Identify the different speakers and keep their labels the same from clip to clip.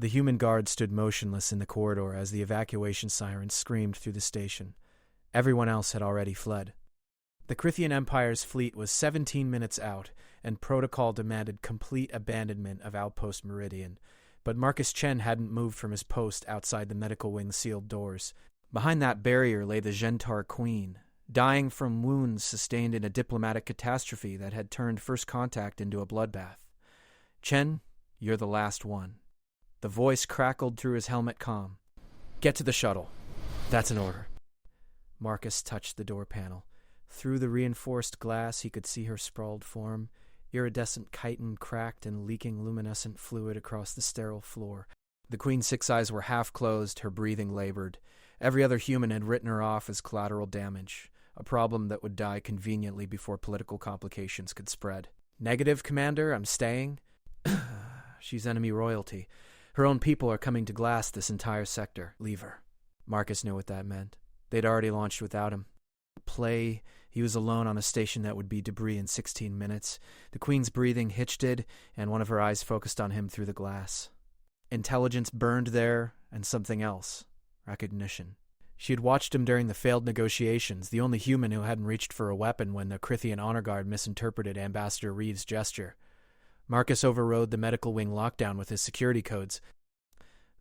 Speaker 1: The human guard stood motionless in the corridor as the evacuation sirens screamed through the station. Everyone else had already fled. The Crithian Empire's fleet was 17 minutes out, and protocol demanded complete abandonment of Outpost Meridian. But Marcus Chen hadn't moved from his post outside the medical wing's sealed doors. Behind that barrier lay the Gentar Queen, dying from wounds sustained in a diplomatic catastrophe that had turned first contact into a bloodbath. "Chen, you're the last one." The voice crackled through his helmet comm. "Get to the shuttle. That's an order." Marcus touched the door panel. Through the reinforced glass, he could see her sprawled form, iridescent chitin cracked and leaking luminescent fluid across the sterile floor. The Queen's 6 eyes were half closed, her breathing labored. Every other human had written her off as collateral damage, a problem that would die conveniently before political complications could spread. "Negative, Commander, I'm staying." "She's enemy royalty. Her own people are coming to glass this entire sector. Leave her." Marcus knew what that meant. They'd already launched without him. Play, he was alone on a station that would be debris in 16 minutes. The Queen's breathing hitched, and one of her eyes focused on him through the glass. Intelligence burned there, and something else. Recognition. She had watched him during the failed negotiations, the only human who hadn't reached for a weapon when the Crithian Honor Guard misinterpreted Ambassador Reed's gesture. Marcus overrode the medical wing lockdown with his security codes.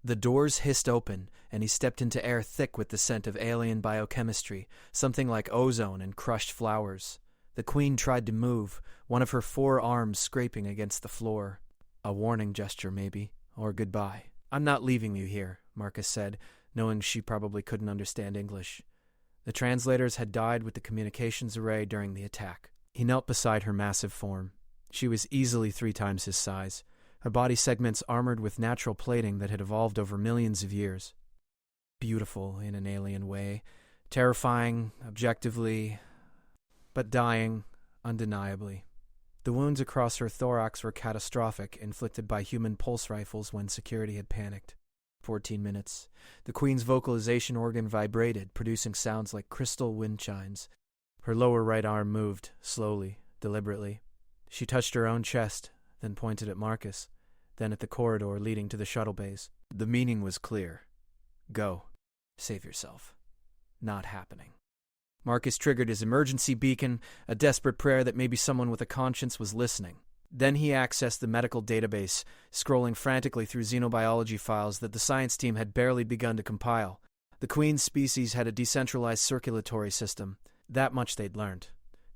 Speaker 1: The doors hissed open, and he stepped into air thick with the scent of alien biochemistry, something like ozone and crushed flowers. The Queen tried to move, one of her 4 arms scraping against the floor. A warning gesture, maybe, or goodbye. "I'm not leaving you here," Marcus said, knowing she probably couldn't understand English. The translators had died with the communications array during the attack. He knelt beside her massive form. She was easily 3 times his size, her body segments armored with natural plating that had evolved over millions of years. Beautiful in an alien way, terrifying objectively, but dying undeniably. The wounds across her thorax were catastrophic, inflicted by human pulse rifles when security had panicked. 14 minutes. The Queen's vocalization organ vibrated, producing sounds like crystal wind chimes. Her lower right arm moved, slowly, deliberately. She touched her own chest, then pointed at Marcus, then at the corridor leading to the shuttle bays. The meaning was clear. Go. Save yourself. Not happening. Marcus triggered his emergency beacon, a desperate prayer that maybe someone with a conscience was listening. Then he accessed the medical database, scrolling frantically through xenobiology files that the science team had barely begun to compile. The Queen's species had a decentralized circulatory system. That much they'd learned.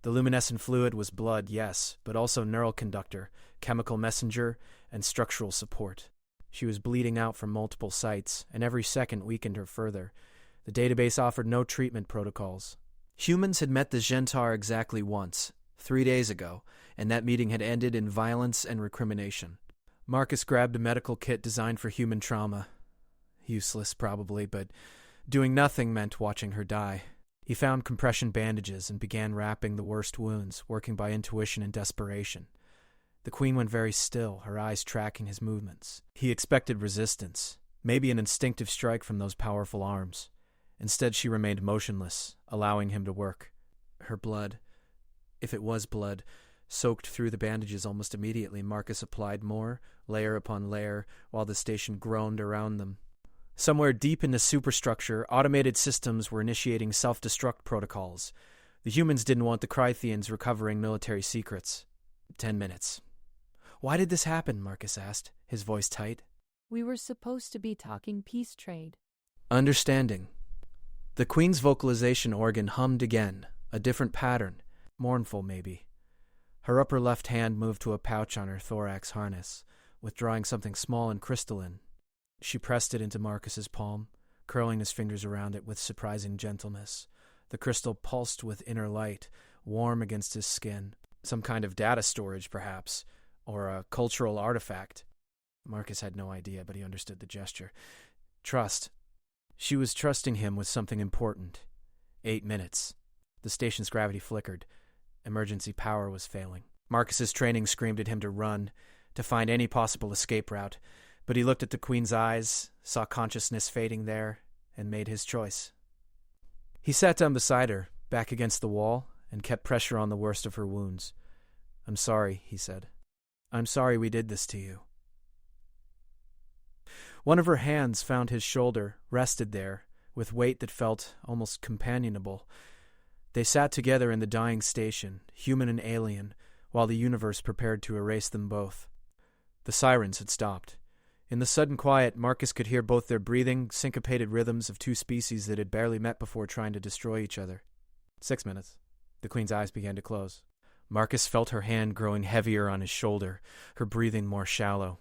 Speaker 1: The luminescent fluid was blood, yes, but also neural conductor, chemical messenger, and structural support. She was bleeding out from multiple sites, and every second weakened her further. The database offered no treatment protocols. Humans had met the Gentar exactly once, 3 days ago, and that meeting had ended in violence and recrimination. Marcus grabbed a medical kit designed for human trauma. Useless, probably, but doing nothing meant watching her die. He found compression bandages and began wrapping the worst wounds, working by intuition and desperation. The Queen went very still, her eyes tracking his movements. He expected resistance, maybe an instinctive strike from those powerful arms. Instead, she remained motionless, allowing him to work. Her blood, if it was blood, soaked through the bandages almost immediately. Marcus applied more, layer upon layer, while the station groaned around them. Somewhere deep in the superstructure, automated systems were initiating self-destruct protocols. The humans didn't want the Crythians recovering military secrets. 10 minutes. "Why did this happen?" Marcus asked, his voice tight.
Speaker 2: "We were supposed to be talking peace trade."
Speaker 1: Understanding. The Queen's vocalization organ hummed again, a different pattern, mournful maybe. Her upper left hand moved to a pouch on her thorax harness, withdrawing something small and crystalline. She pressed it into Marcus's palm, curling his fingers around it with surprising gentleness. The crystal pulsed with inner light, warm against his skin. Some kind of data storage, perhaps, or a cultural artifact. Marcus had no idea, but he understood the gesture. Trust. She was trusting him with something important. 8 minutes. The station's gravity flickered. Emergency power was failing. Marcus's training screamed at him to run, to find any possible escape route. But he looked at the Queen's eyes, saw consciousness fading there, and made his choice. He sat down beside her, back against the wall, and kept pressure on the worst of her wounds. "I'm sorry," he said. "I'm sorry we did this to you." One of her hands found his shoulder, rested there, with weight that felt almost companionable. They sat together in the dying station, human and alien, while the universe prepared to erase them both. The sirens had stopped. In the sudden quiet, Marcus could hear both their breathing, syncopated rhythms of two species that had barely met before trying to destroy each other. 6 minutes. The Queen's eyes began to close. Marcus felt her hand growing heavier on his shoulder, her breathing more shallow.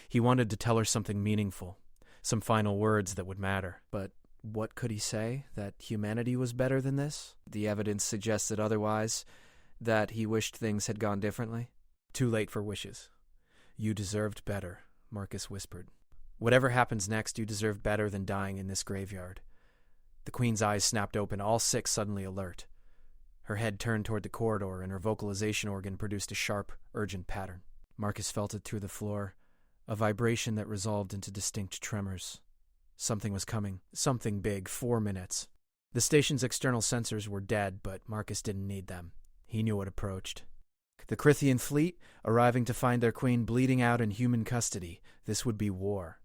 Speaker 1: He wanted to tell her something meaningful, some final words that would matter. But what could he say? That humanity was better than this? The evidence suggested otherwise, that he wished things had gone differently. Too late for wishes. You deserved better, Marcus whispered. Whatever happens next, you deserve better than dying in this graveyard. The Queen's eyes snapped open, all six suddenly alert. Her head turned toward the corridor, and her vocalization organ produced a sharp, urgent pattern. Marcus felt it through the floor, a vibration that resolved into distinct tremors. Something was coming, something big. 4 minutes. The station's external sensors were dead, but Marcus didn't need them. He knew what approached. The Crithian fleet, arriving to find their queen bleeding out in human custody. This would be war.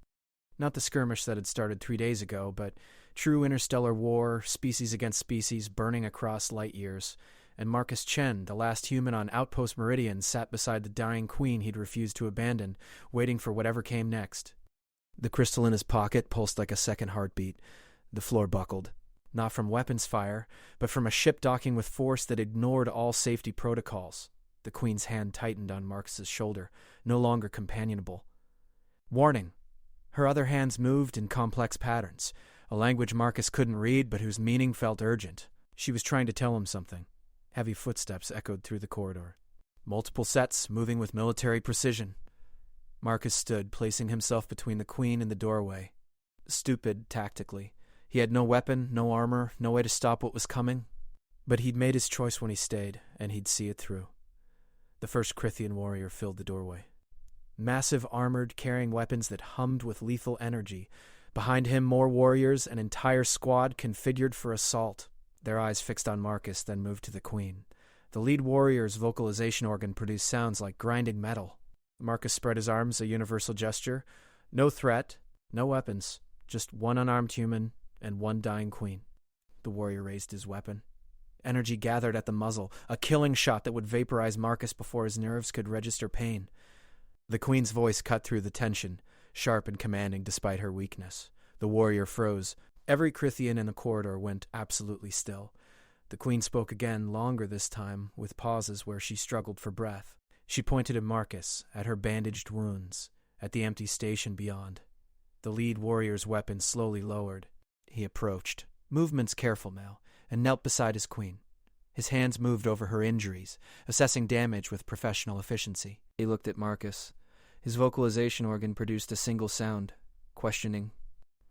Speaker 1: Not the skirmish that had started 3 days ago, but true interstellar war, species against species, burning across light years. And Marcus Chen, the last human on Outpost Meridian, sat beside the dying queen he'd refused to abandon, waiting for whatever came next. The crystal in his pocket pulsed like a second heartbeat. The floor buckled. Not from weapons fire, but from a ship docking with force that ignored all safety protocols. The Queen's hand tightened on Marcus's shoulder, no longer companionable. Warning! Her other hands moved in complex patterns, a language Marcus couldn't read but whose meaning felt urgent. She was trying to tell him something. Heavy footsteps echoed through the corridor. Multiple sets, moving with military precision. Marcus stood, placing himself between the Queen and the doorway. Stupid, tactically. He had no weapon, no armor, no way to stop what was coming. But he'd made his choice when he stayed, and he'd see it through. The first Crithian warrior filled the doorway. Massive armored, carrying weapons that hummed with lethal energy. Behind him, more warriors, an entire squad configured for assault. Their eyes fixed on Marcus, then moved to the Queen. The lead warrior's vocalization organ produced sounds like grinding metal. Marcus spread his arms, a universal gesture. No threat, no weapons, just one unarmed human and one dying queen. The warrior raised his weapon. Energy gathered at the muzzle, a killing shot that would vaporize Marcus before his nerves could register pain. The Queen's voice cut through the tension, sharp and commanding despite her weakness. The warrior froze. Every Crithian in the corridor went absolutely still. The Queen spoke again, longer this time, with pauses where she struggled for breath. She pointed at Marcus, at her bandaged wounds, at the empty station beyond. The lead warrior's weapon slowly lowered. He approached, movements careful now, and knelt beside his queen. His hands moved over her injuries, assessing damage with professional efficiency. He looked at Marcus. His vocalization organ produced a single sound, questioning.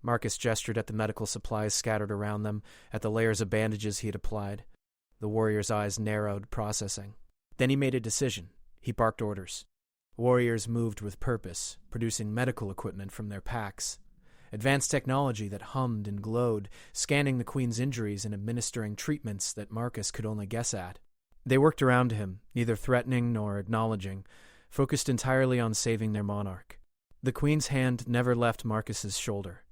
Speaker 1: Marcus gestured at the medical supplies scattered around them, at the layers of bandages he had applied. The warrior's eyes narrowed, processing. Then he made a decision. He barked orders. Warriors moved with purpose, producing medical equipment from their packs. Advanced technology that hummed and glowed, scanning the Queen's injuries and administering treatments that Marcus could only guess at. They worked around him, neither threatening nor acknowledging, focused entirely on saving their monarch. The Queen's hand never left Marcus's shoulder.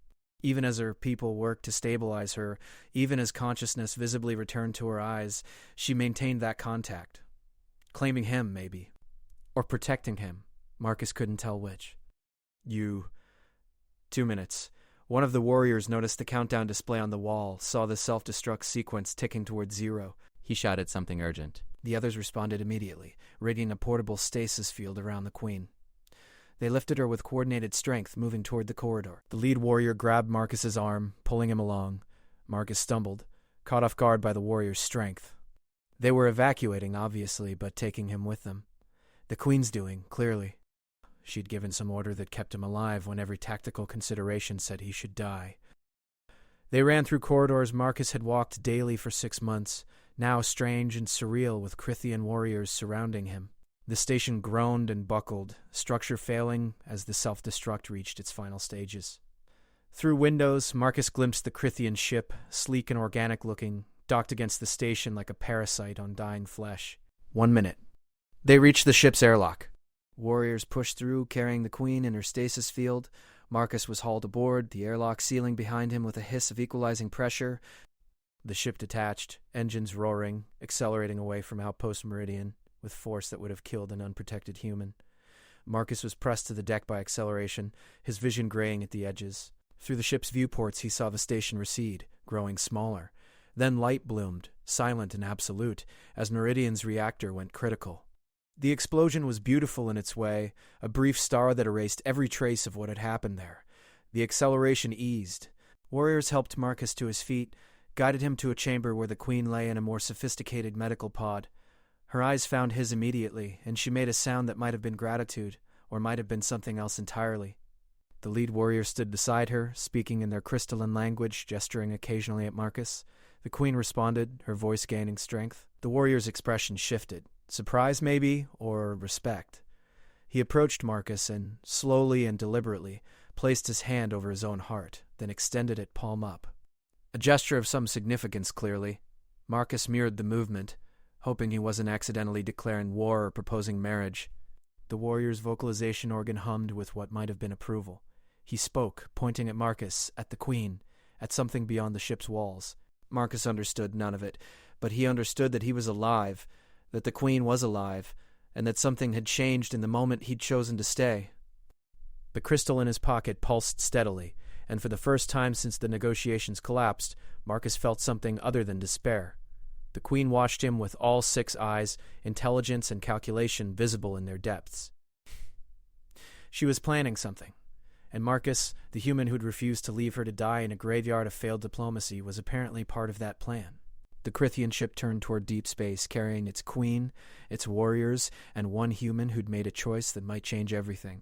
Speaker 1: Even as her people worked to stabilize her, even as consciousness visibly returned to her eyes, she maintained that contact. Claiming him, maybe. Or protecting him. Marcus couldn't tell which. 2 minutes. One of the warriors noticed the countdown display on the wall, saw the self-destruct sequence ticking towards 0.
Speaker 3: He shouted something urgent.
Speaker 1: The others responded immediately, rigging a portable stasis field around the Queen. They lifted her with coordinated strength, moving toward the corridor. The lead warrior grabbed Marcus's arm, pulling him along. Marcus stumbled, caught off guard by the warrior's strength. They were evacuating, obviously, but taking him with them. The Queen's doing, clearly. She'd given some order that kept him alive when every tactical consideration said he should die. They ran through corridors Marcus had walked daily for 6 months, now strange and surreal with Crithian warriors surrounding him. The station groaned and buckled, structure failing as the self-destruct reached its final stages. Through windows, Marcus glimpsed the Crithian ship, sleek and organic-looking, docked against the station like a parasite on dying flesh. 1 minute. They reached the ship's airlock. Warriors pushed through, carrying the Queen in her stasis field. Marcus was hauled aboard, the airlock sealing behind him with a hiss of equalizing pressure. The ship detached, engines roaring, accelerating away from Outpost Meridian with force that would have killed an unprotected human. Marcus was pressed to the deck by acceleration, his vision graying at the edges. Through the ship's viewports, he saw the station recede, growing smaller. Then light bloomed, silent and absolute, as Meridian's reactor went critical. The explosion was beautiful in its way, a brief star that erased every trace of what had happened there. The acceleration eased. Warriors helped Marcus to his feet, guided him to a chamber where the Queen lay in a more sophisticated medical pod. Her eyes found his immediately, and she made a sound that might have been gratitude, or might have been something else entirely. The lead warrior stood beside her, speaking in their crystalline language, gesturing occasionally at Marcus. The Queen responded, her voice gaining strength. The warrior's expression shifted. Surprise, maybe, or respect. He approached Marcus and, slowly and deliberately, placed his hand over his own heart, then extended it palm up. A gesture of some significance, clearly. Marcus mirrored the movement, hoping he wasn't accidentally declaring war or proposing marriage. The warrior's vocalization organ hummed with what might have been approval. He spoke, pointing at Marcus, at the Queen, at something beyond the ship's walls. Marcus understood none of it, but he understood that he was alive, that the Queen was alive, and that something had changed in the moment he'd chosen to stay. The crystal in his pocket pulsed steadily, and for the first time since the negotiations collapsed, Marcus felt something other than despair. The Queen watched him with all 6 eyes, intelligence and calculation visible in their depths. She was planning something, and Marcus, the human who'd refused to leave her to die in a graveyard of failed diplomacy, was apparently part of that plan. The Crithian ship turned toward deep space, carrying its Queen, its warriors, and one human who'd made a choice that might change everything.